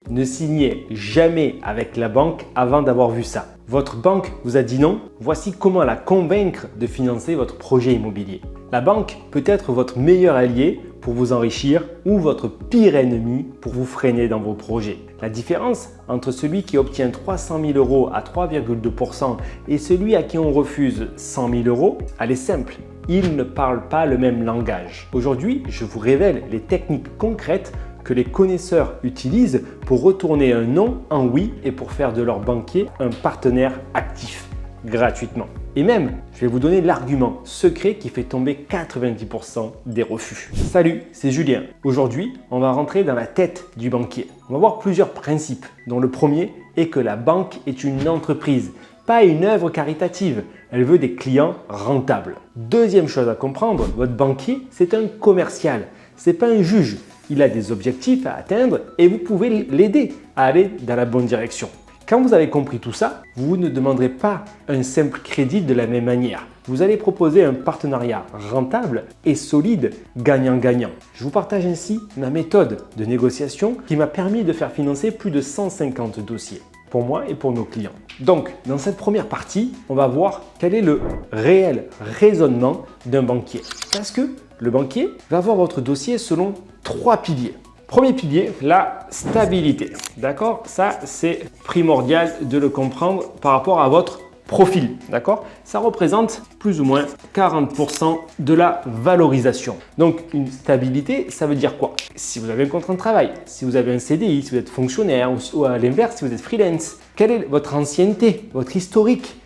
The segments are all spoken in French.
Ne signez jamais avec la banque avant d'avoir vu ça. Votre banque vous a dit non, voici comment la convaincre de financer votre projet immobilier. La banque peut être votre meilleur allié pour vous enrichir ou votre pire ennemi pour vous freiner dans vos projets. La différence entre celui qui obtient 300 000 € à 3,2% et celui à qui on refuse 100 000 €, elle est simple. Ils ne parlent pas le même langage. Aujourd'hui, je vous révèle les techniques concrètes que les connaisseurs utilisent pour retourner un non en oui et pour faire de leur banquier un partenaire actif gratuitement. Et même, je vais vous donner l'argument secret qui fait tomber 90% des refus. Salut, c'est Julien. Aujourd'hui, on va rentrer dans la tête du banquier. On va voir plusieurs principes, dont le premier est que la banque est une entreprise, pas une œuvre caritative. Elle veut des clients rentables. Deuxième chose à comprendre, votre banquier, c'est un commercial, c'est pas un juge. Il a des objectifs à atteindre et vous pouvez l'aider à aller dans la bonne direction. Quand vous avez compris tout ça, vous ne demanderez pas un simple crédit de la même manière. Vous allez proposer un partenariat rentable et solide, gagnant-gagnant. Je vous partage ainsi ma méthode de négociation qui m'a permis de faire financer plus de 150 dossiers pour moi et pour nos clients. Donc, dans cette première partie, on va voir quel est le réel raisonnement d'un banquier. Parce que le banquier va voir votre dossier selon 3 piliers. Premier pilier, la stabilité. D'accord? Ça, c'est primordial de le comprendre par rapport à votre profil. D'accord? Ça représente plus ou moins 40% de la valorisation. Donc, une stabilité, ça veut dire quoi? Si vous avez un contrat de travail, si vous avez un CDI, si vous êtes fonctionnaire ou à l'inverse, si vous êtes freelance, quelle est votre ancienneté, votre historique?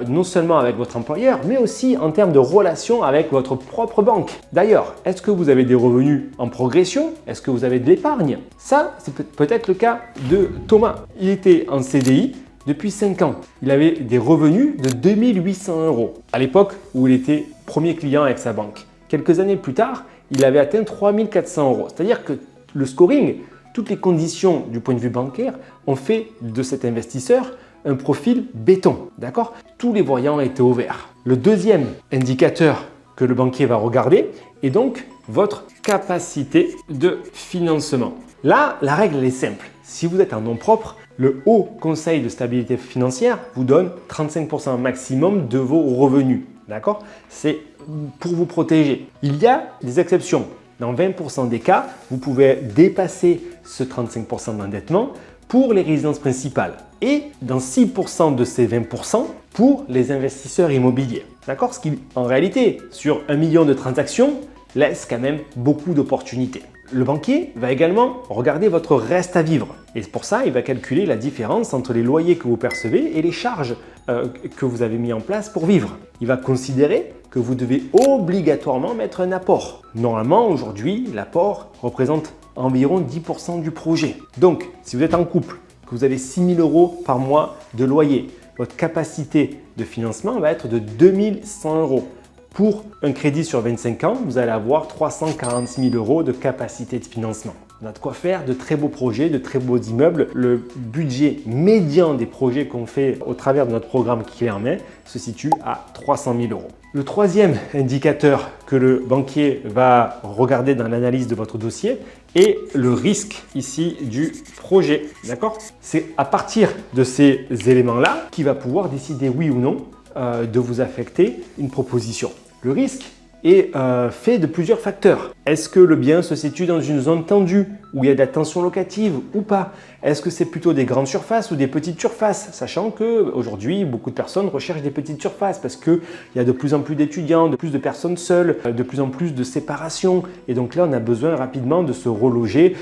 Non seulement avec votre employeur, mais aussi en termes de relation avec votre propre banque. D'ailleurs, est-ce que vous avez des revenus en progression? Est-ce que vous avez de l'épargne? Ça, c'est peut-être le cas de Thomas. Il était en CDI depuis 5 ans. Il avait des revenus de 2 800 € à l'époque où il était premier client avec sa banque. Quelques années plus tard, il avait atteint 3 400 €. C'est-à-dire que le scoring, toutes les conditions du point de vue bancaire ont fait de cet investisseur un profil béton, d'accord? Tous les voyants étaient au vert. Le deuxième indicateur que le banquier va regarder est donc votre capacité de financement. Là, la règle elle est simple. Si vous êtes en nom propre, le Haut Conseil de stabilité financière vous donne 35% maximum de vos revenus, d'accord? C'est pour vous protéger. Il y a des exceptions. Dans 20% des cas, vous pouvez dépasser ce 35% d'endettement pour les résidences principales et dans 6% de ces 20% pour les investisseurs immobiliers. D'accord? Ce qui, en réalité, sur 1 million de transactions, laisse quand même beaucoup d'opportunités. Le banquier va également regarder votre reste à vivre et pour ça, il va calculer la différence entre les loyers que vous percevez et les charges que vous avez mis en place pour vivre. Il va considérer que vous devez obligatoirement mettre un apport. Normalement, aujourd'hui, l'apport représente environ 10% du projet. Donc, si vous êtes en couple, que vous avez 6 000 € par mois de loyer, votre capacité de financement va être de 2 100 €. Pour un crédit sur 25 ans, vous allez avoir 346 000 € de capacité de financement. On a de quoi faire de très beaux projets, de très beaux immeubles. Le budget médian des projets qu'on fait au travers de notre programme Clé en main se situe à 300 000 €. Le troisième indicateur que le banquier va regarder dans l'analyse de votre dossier est le risque ici du projet. D'accord? C'est à partir de ces éléments-là qu'il va pouvoir décider oui ou non de vous affecter une proposition. Le risque est fait de plusieurs facteurs. Est-ce que le bien se situe dans une zone tendue où il y a de la tension locative ou pas? Est-ce que c'est plutôt des grandes surfaces ou des petites surfaces? Sachant qu'aujourd'hui, beaucoup de personnes recherchent des petites surfaces parce qu'il y a de plus en plus d'étudiants, de plus de personnes seules, de plus en plus de séparation. Et donc là, on a besoin rapidement de se reloger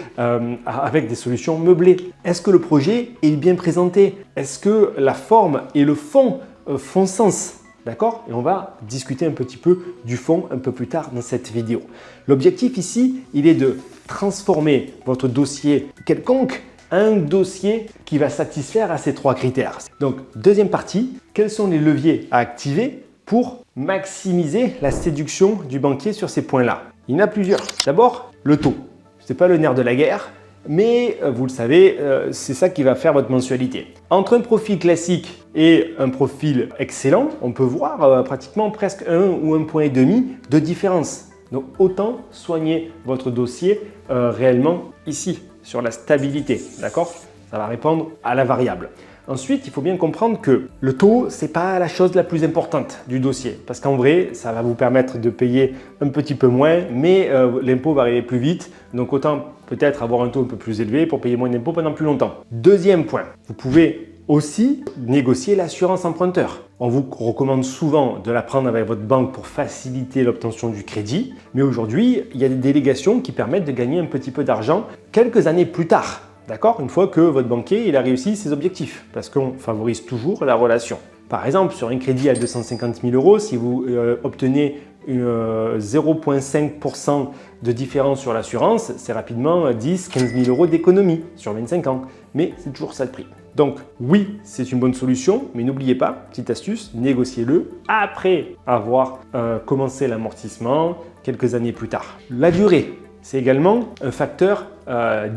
avec des solutions meublées. Est-ce que le projet est bien présenté? Est-ce que la forme et le fond font sens? D'accord? Et on va discuter un petit peu du fond un peu plus tard dans cette vidéo. L'objectif ici, il est de transformer votre dossier quelconque en un dossier qui va satisfaire à ces 3 critères. Donc, deuxième partie, quels sont les leviers à activer pour maximiser la séduction du banquier sur ces points-là? Il y en a plusieurs. D'abord, le taux. Ce n'est pas le nerf de la guerre. Mais vous le savez, c'est ça qui va faire votre mensualité. Entre un profil classique et un profil excellent, on peut voir pratiquement presque 1 ou 1,5 point de différence. Donc autant soigner votre dossier réellement ici sur la stabilité, d'accord? Ça va répondre à la variable. Ensuite, il faut bien comprendre que le taux, ce n'est pas la chose la plus importante du dossier. Parce qu'en vrai, ça va vous permettre de payer un petit peu moins, mais l'impôt va arriver plus vite. Donc autant peut-être avoir un taux un peu plus élevé pour payer moins d'impôts pendant plus longtemps. Deuxième point, vous pouvez aussi négocier l'assurance emprunteur. On vous recommande souvent de la prendre avec votre banque pour faciliter l'obtention du crédit. Mais aujourd'hui, il y a des délégations qui permettent de gagner un petit peu d'argent quelques années plus tard. D'accord? Une fois que votre banquier il a réussi ses objectifs, parce qu'on favorise toujours la relation. Par exemple, sur un crédit à 250 000 €, si vous obtenez 0,5% de différence sur l'assurance, c'est rapidement 10-15 000 € d'économie sur 25 ans. Mais c'est toujours ça le prix. Donc oui, c'est une bonne solution, mais n'oubliez pas, petite astuce, négociez-le après avoir commencé l'amortissement quelques années plus tard. La durée. C'est également un facteur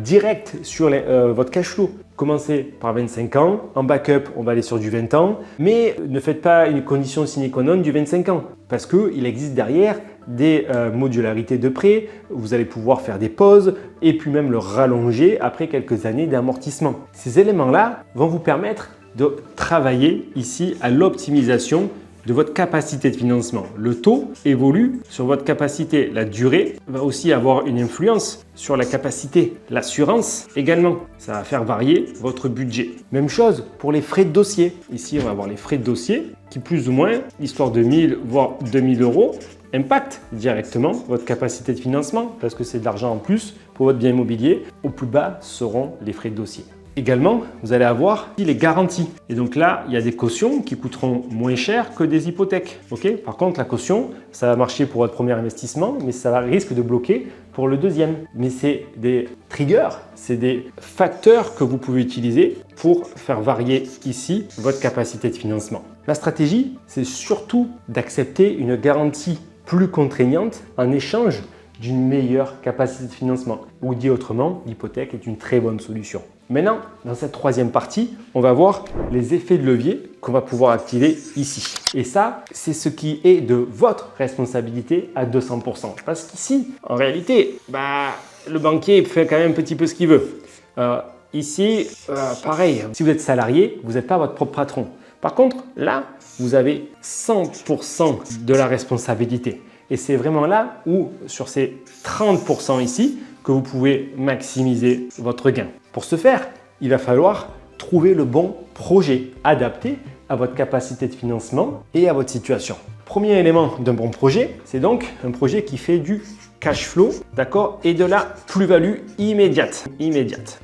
direct sur votre cash flow. Commencez par 25 ans, en backup, on va aller sur du 20 ans, mais ne faites pas une condition sine qua non du 25 ans parce qu'il existe derrière des modularités de prêt, vous allez pouvoir faire des pauses et puis même le rallonger après quelques années d'amortissement. Ces éléments-là vont vous permettre de travailler ici à l'optimisation de votre capacité de financement. Le taux évolue sur votre capacité. La durée va aussi avoir une influence sur la capacité. L'assurance également, ça va faire varier votre budget. Même chose pour les frais de dossier. Ici, on va avoir les frais de dossier qui plus ou moins, histoire de 1000 voire 2000 € impactent directement votre capacité de financement parce que c'est de l'argent en plus pour votre bien immobilier. Au plus bas seront les frais de dossier. Également, vous allez avoir les garanties. Et donc là, il y a des cautions qui coûteront moins cher que des hypothèques. Okay? Par contre, la caution, ça va marcher pour votre premier investissement, mais ça risque de bloquer pour le deuxième. Mais c'est des triggers, c'est des facteurs que vous pouvez utiliser pour faire varier ici votre capacité de financement. La stratégie, c'est surtout d'accepter une garantie plus contraignante en échange d'une meilleure capacité de financement. Ou dit autrement, l'hypothèque est une très bonne solution. Maintenant, dans cette troisième partie, on va voir les effets de levier qu'on va pouvoir activer ici. Et ça, c'est ce qui est de votre responsabilité à 200%. Parce qu'ici, en réalité, le banquier fait quand même un petit peu ce qu'il veut. Ici, pareil, si vous êtes salarié, vous n'êtes pas votre propre patron. Par contre, là, vous avez 100% de la responsabilité. Et c'est vraiment là où, sur ces 30% ici, que vous pouvez maximiser votre gain. Pour ce faire, il va falloir trouver le bon projet adapté à votre capacité de financement et à votre situation. Premier élément d'un bon projet, c'est donc un projet qui fait du cash flow, d'accord, et de la plus-value immédiate.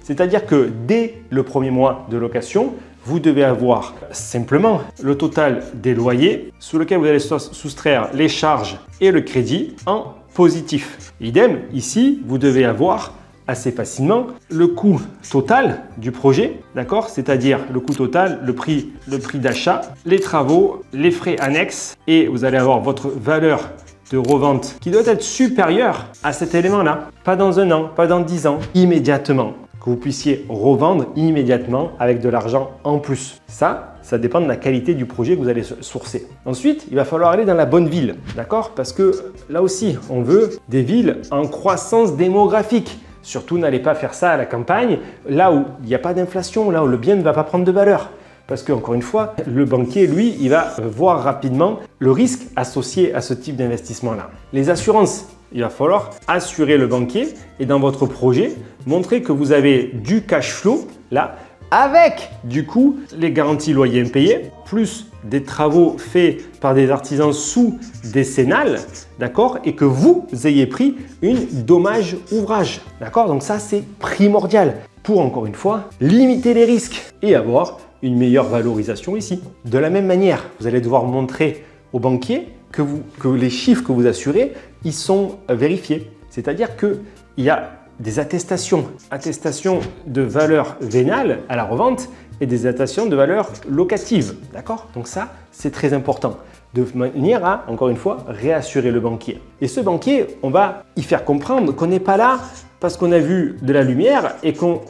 C'est-à-dire que dès le premier mois de location, vous devez avoir simplement le total des loyers sous lequel vous allez soustraire les charges et le crédit en positif. Idem, ici, vous devez avoir assez facilement le coût total du projet, d'accord? C'est-à-dire le coût total, le prix d'achat, les travaux, les frais annexes et vous allez avoir votre valeur de revente qui doit être supérieure à cet élément-là. Pas dans un an, pas dans 10 ans, immédiatement. Que vous puissiez revendre immédiatement avec de l'argent en plus. Ça dépend de la qualité du projet que vous allez sourcer. Ensuite, il va falloir aller dans la bonne ville, d'accord? Parce que là aussi, on veut des villes en croissance démographique. Surtout, n'allez pas faire ça à la campagne, là où il n'y a pas d'inflation, là où le bien ne va pas prendre de valeur. Parce qu'encore une fois, le banquier, lui, il va voir rapidement le risque associé à ce type d'investissement-là. Les assurances, il va falloir assurer le banquier et dans votre projet, montrer que vous avez du cash flow là avec du coup les garanties loyers impayés plus des travaux faits par des artisans sous décennales, d'accord, et que vous ayez pris une dommage ouvrage, d'accord. Donc ça, c'est primordial pour, encore une fois, limiter les risques et avoir une meilleure valorisation ici. De la même manière, vous allez devoir montrer au banquier que les chiffres que vous assurez, ils sont vérifiés. C'est-à-dire qu'il y a des attestations de valeur vénale à la revente et des attestations de valeur locative. D'accord? Donc ça, c'est très important. De manière à, encore une fois, réassurer le banquier. Et ce banquier, on va y faire comprendre qu'on n'est pas là parce qu'on a vu de la lumière et qu'on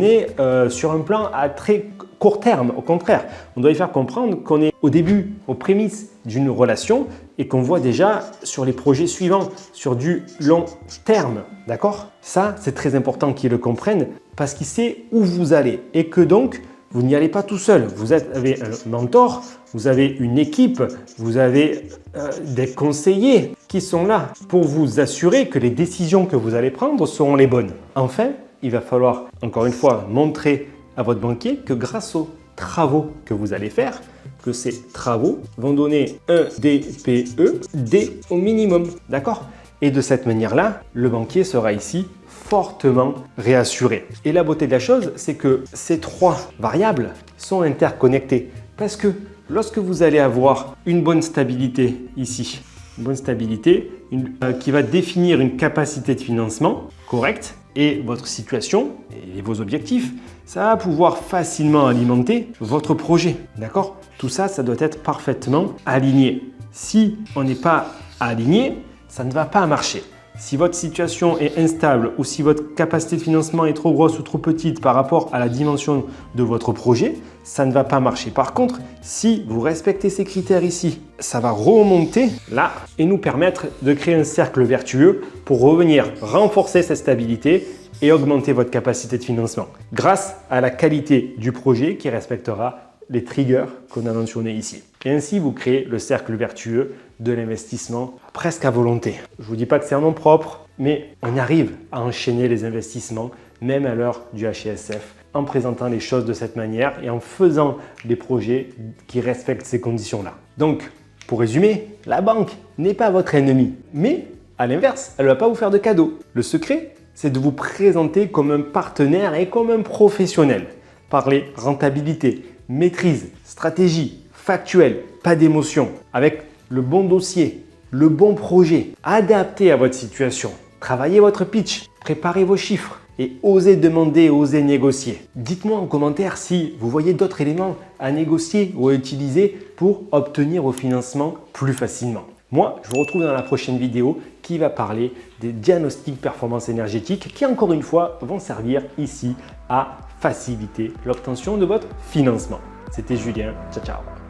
est sur un plan à très court terme. Au contraire, on doit y faire comprendre qu'on est au début, aux prémices d'une relation et qu'on voit déjà sur les projets suivants, sur du long terme. D'accord? Ça, c'est très important qu'ils le comprennent parce qu'il sait où vous allez et que donc, vous n'y allez pas tout seul. Vous avez un mentor, vous avez une équipe, vous avez des conseillers qui sont là pour vous assurer que les décisions que vous allez prendre seront les bonnes. Enfin, il va falloir encore une fois montrer à votre banquier que grâce aux travaux que vous allez faire, que ces travaux vont donner un DPE D au minimum. D'accord? Et de cette manière-là, le banquier sera ici fortement réassuré. Et la beauté de la chose, c'est que ces trois variables sont interconnectées parce que lorsque vous allez avoir une bonne stabilité ici, une bonne stabilité qui va définir une capacité de financement correcte et votre situation et vos objectifs, ça va pouvoir facilement alimenter votre projet. D'accord? Tout ça, ça doit être parfaitement aligné. Si on n'est pas aligné, ça ne va pas marcher. Si votre situation est instable ou si votre capacité de financement est trop grosse ou trop petite par rapport à la dimension de votre projet, ça ne va pas marcher. Par contre, si vous respectez ces critères ici, ça va remonter là et nous permettre de créer un cercle vertueux pour revenir renforcer cette stabilité et augmenter votre capacité de financement grâce à la qualité du projet qui respectera les triggers qu'on a mentionnés ici. Et ainsi, vous créez le cercle vertueux de l'investissement presque à volonté. Je ne vous dis pas que c'est un nom propre, mais on arrive à enchaîner les investissements, même à l'heure du HCSF, en présentant les choses de cette manière et en faisant des projets qui respectent ces conditions-là. Donc, pour résumer, la banque n'est pas votre ennemi, mais à l'inverse, elle ne va pas vous faire de cadeaux. Le secret, c'est de vous présenter comme un partenaire et comme un professionnel. Parler rentabilité, maîtrise, stratégie, factuel, pas d'émotion, avec le bon dossier, le bon projet, adapté à votre situation. Travaillez votre pitch, préparez vos chiffres et osez demander, osez négocier. Dites-moi en commentaire si vous voyez d'autres éléments à négocier ou à utiliser pour obtenir vos financements plus facilement. Moi, je vous retrouve dans la prochaine vidéo qui va parler des diagnostics performance énergétique qui, encore une fois, vont servir ici à faciliter l'obtention de votre financement. C'était Julien. Ciao, ciao.